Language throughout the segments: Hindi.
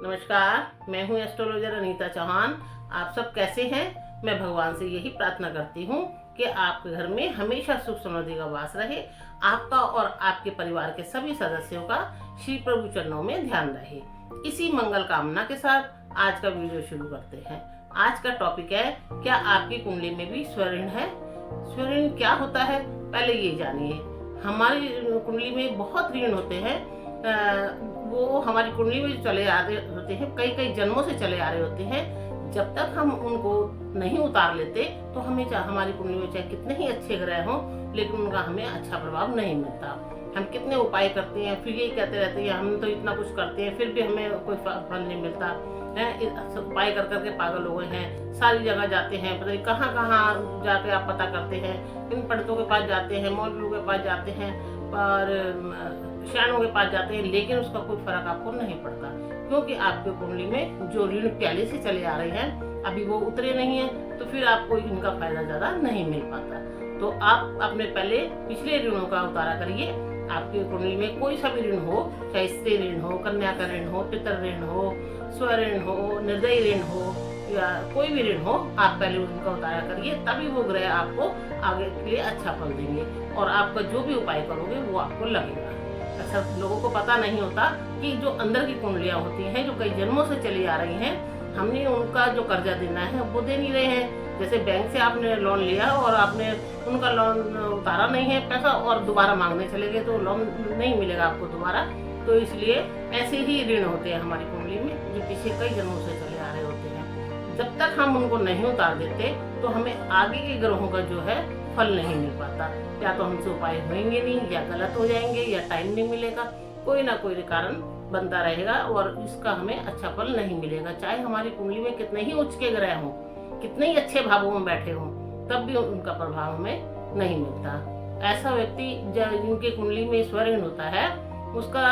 नमस्कार, मैं हूँ एस्ट्रोलॉजर अनीता चौहान। आप सब कैसे हैं? मैं भगवान से यही प्रार्थना करती हूँ कि आपके घर में हमेशा सुख समृद्धि का वास रहे, आपका और आपके परिवार के सभी सदस्यों का श्री प्रभु चरणों में ध्यान रहे। इसी मंगल कामना के साथ आज का वीडियो शुरू करते हैं। आज का टॉपिक है, क्या आपकी कुंडली में भी स्वऋण है? स्वऋण क्या होता है, पहले ये जानिए। हमारी कुंडली में बहुत ऋण होते हैं। वो हमारी कुंडली में चले आ रहे होते हैं, कई कई जन्मों से चले आ रहे होते हैं। जब तक हम उनको नहीं उतार लेते तो हमें हमारी कुंडली में चाहे कितने ही अच्छे ग्रह हों, लेकिन उनका हमें अच्छा प्रभाव नहीं मिलता। हम कितने उपाय करते हैं, फिर यही कहते रहते हैं हम तो इतना कुछ करते हैं, फिर भी हमें कोई फल नहीं मिलता है। उपाय कर करके पागल हो गए हैं, सारी जगह जाते हैं, पता नहीं कहाँ कहाँ जाके आप पता करते हैं, इन पंडितों के पास जाते हैं, मौलवियों के पास जाते हैं और शैनों के पास जाते हैं, लेकिन उसका कोई फर्क आपको नहीं पड़ता, क्योंकि आपके कुंडली में जो ऋण पहले से चले आ रहे हैं अभी वो उतरे नहीं है, तो फिर आपको इनका फायदा ज्यादा नहीं मिल पाता। तो आप अपने पहले पिछले ऋणों का उतारा करिए। आपकी कुंडली में कोई सा भी ऋण हो, चाहे स्त्री ऋण हो, कन्या का ऋण हो, पितर ऋण हो, स्वऋण हो, निर्दयी ऋण हो या कोई भी ऋण हो, आप पहले उनका उतारा करिए, तभी वो ग्रह आपको आगे के लिए अच्छा फल देंगे और आपका जो भी उपाय करोगे वो आपको लगेगा। ऐसा लोगों को पता नहीं होता कि जो अंदर की कुंडलियां होती हैं, जो कई जन्मों से चली आ रही हैं, हमने उनका जो कर्जा देना है वो दे नहीं रहे हैं। जैसे बैंक से आपने लोन लिया और आपने उनका लोन उतारा नहीं है पैसा और दोबारा मांगने चले गए तो लोन नहीं मिलेगा आपको दोबारा। तो इसलिए ऐसे ही ऋण होते हैं हमारी कुंडली में, जो पीछे कई जन्मों से चले आ रहे होते हैं। जब तक हम उनको नहीं उतार देते तो हमें आगे के ग्रहों का जो है फल नहीं मिल पाता। या तो हमसे उपाय होंगे नहीं, या गलत हो जाएंगे, या टाइम नहीं मिलेगा, कोई ना कोई कारण बनता रहेगा और इसका हमें अच्छा फल नहीं मिलेगा। चाहे हमारी कुंडली में कितने ही उच्च के ग्रह हों, कितने ही अच्छे भावों में बैठे हों, तब भी उनका प्रभाव हमें नहीं मिलता। ऐसा व्यक्ति जिनके कुंडली में स्वऋण होता है, उसका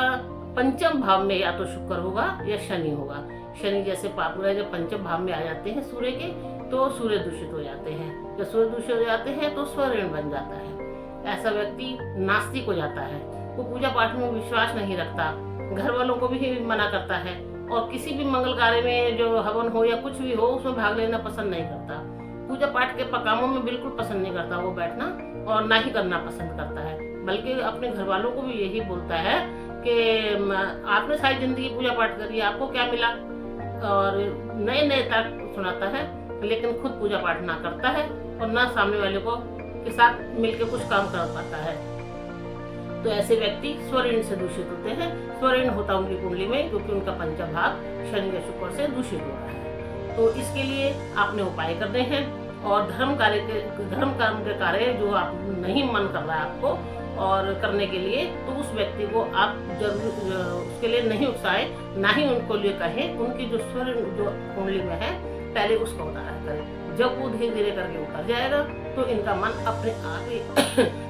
पंचम भाव में या तो शुक्र होगा या शनि होगा। शनि जैसे पापुरा जब पंचम भाव में आ जाते हैं सूर्य के, तो सूर्य दूषित हो जाते हैं। जब सूर्य दूषित हो जाते हैं तो स्वऋण बन जाता है। ऐसा व्यक्ति नास्तिक हो जाता है, वो पूजा पाठ में विश्वास नहीं रखता, घर वालों को भी मना करता है और किसी भी मंगल कार्य में जो हवन हो या कुछ भी हो उसमें भाग लेना पसंद नहीं करता। पूजा पाठ के कामों में बिल्कुल पसंद नहीं करता वो बैठना, और ना ही करना पसंद करता है। बल्कि अपने घर वालों को भी यही बोलता है कि आपने सारी जिंदगी पूजा पाठ करी, आपको क्या मिला, और नए नए तर्क सुनाता है, लेकिन खुद पूजा पाठ ना करता है और ना सामने वाले को के साथ मिलकर कुछ काम कर पाता है। तो ऐसे व्यक्ति स्वऋण से दूषित होते हैं। स्वऋण होता उनकी कुंडली में क्योंकि उनका पंचम भाव शनि या शुक्र से दूषित हो रहा है। तो इसके लिए आपने उपाय करने हैं और धर्म कर्म के कार्य जो आप नहीं मन कर रहा है आपको और करने के लिए, तो उस व्यक्ति को आप जरूर उसके लिए नहीं उकसाएं, ना ही उनको लिए कहें। उनकी जो स्वऋण जो कुंडली में है पहले उसका उतारा करें। जब वो धीरे धीरे करके उतर जाएगा तो इनका मन अपने आप ही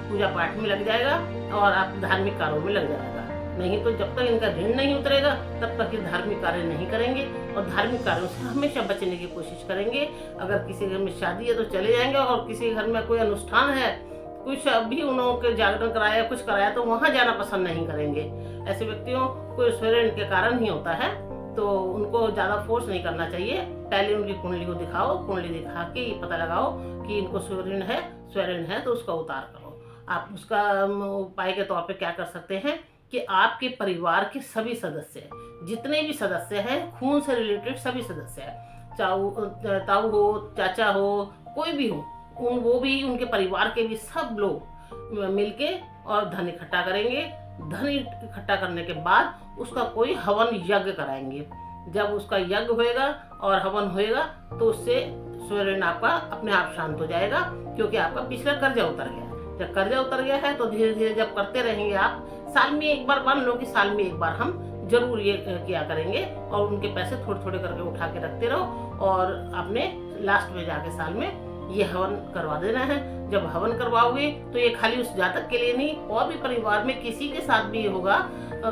पूजा पाठ में लग जाएगा और आप धार्मिक कार्यों में लग जाएगा। नहीं तो जब तक इनका ऋण नहीं उतरेगा तब तक ये धार्मिक कार्य नहीं करेंगे और धार्मिक कार्यों से हमेशा बचने की कोशिश करेंगे। अगर किसी घर में शादी है तो चले जाएंगे, और किसी घर में कोई अनुष्ठान है, कुछ अभी उन्होंने जागरण कराया, कुछ कराया, तो वहां जाना पसंद नहीं करेंगे। ऐसे व्यक्तियों को स्वऋण के कारण ही होता है, तो उनको ज्यादा फोर्स नहीं करना चाहिए। पहले उनकी कुंडली को दिखाओ, कुंडली दिखा के ये पता लगाओ कि इनको स्वऋण है तो उसका उतार करो। आप उसका उपाय के तौर पे क्या कर सकते हैं कि आपके परिवार के सभी सदस्य, जितने भी सदस्य हैं, खून से रिलेटेड सभी सदस्य हैं, चाहे ताऊ हो, चाचा हो, कोई भी हो, वो भी उनके परिवार के भी सब लोग मिलके और धन इकट्ठा करेंगे। धन इकट्ठा करने के बाद उसका कोई हवन यज्ञ कराएंगे। जब उसका यज्ञ होएगा और हवन होएगा तो उससे स्वऋण आपका अपने आप शांत हो जाएगा, क्योंकि आपका पिछला कर्जा उतर गया है। जब कर्जा उतर गया है तो धीरे धीरे जब करते रहेंगे आप, साल में एक बार, मान लो कि साल में एक बार हम जरूर ये किया करेंगे और उनके पैसे थोड़े थोड़े करके उठा के रखते रहो और अपने लास्ट में जाके साल में ये हवन करवा देना है। जब हवन करवाओगे तो ये खाली उस जातक के लिए नहीं, और भी परिवार में किसी के साथ भी होगा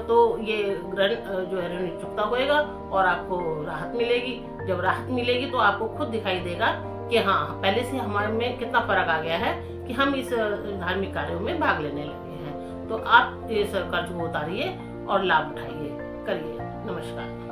तो ये ऋण जो है ऋण चुकता होएगा और आपको राहत मिलेगी। जब राहत मिलेगी तो आपको खुद दिखाई देगा कि हाँ, पहले से हमारे में कितना फर्क आ गया है कि हम इस धार्मिक कार्यों में भाग लेने लगे हैं। तो आप इस कर्ज को उतारिए और लाभ उठाइए, करिए। नमस्कार।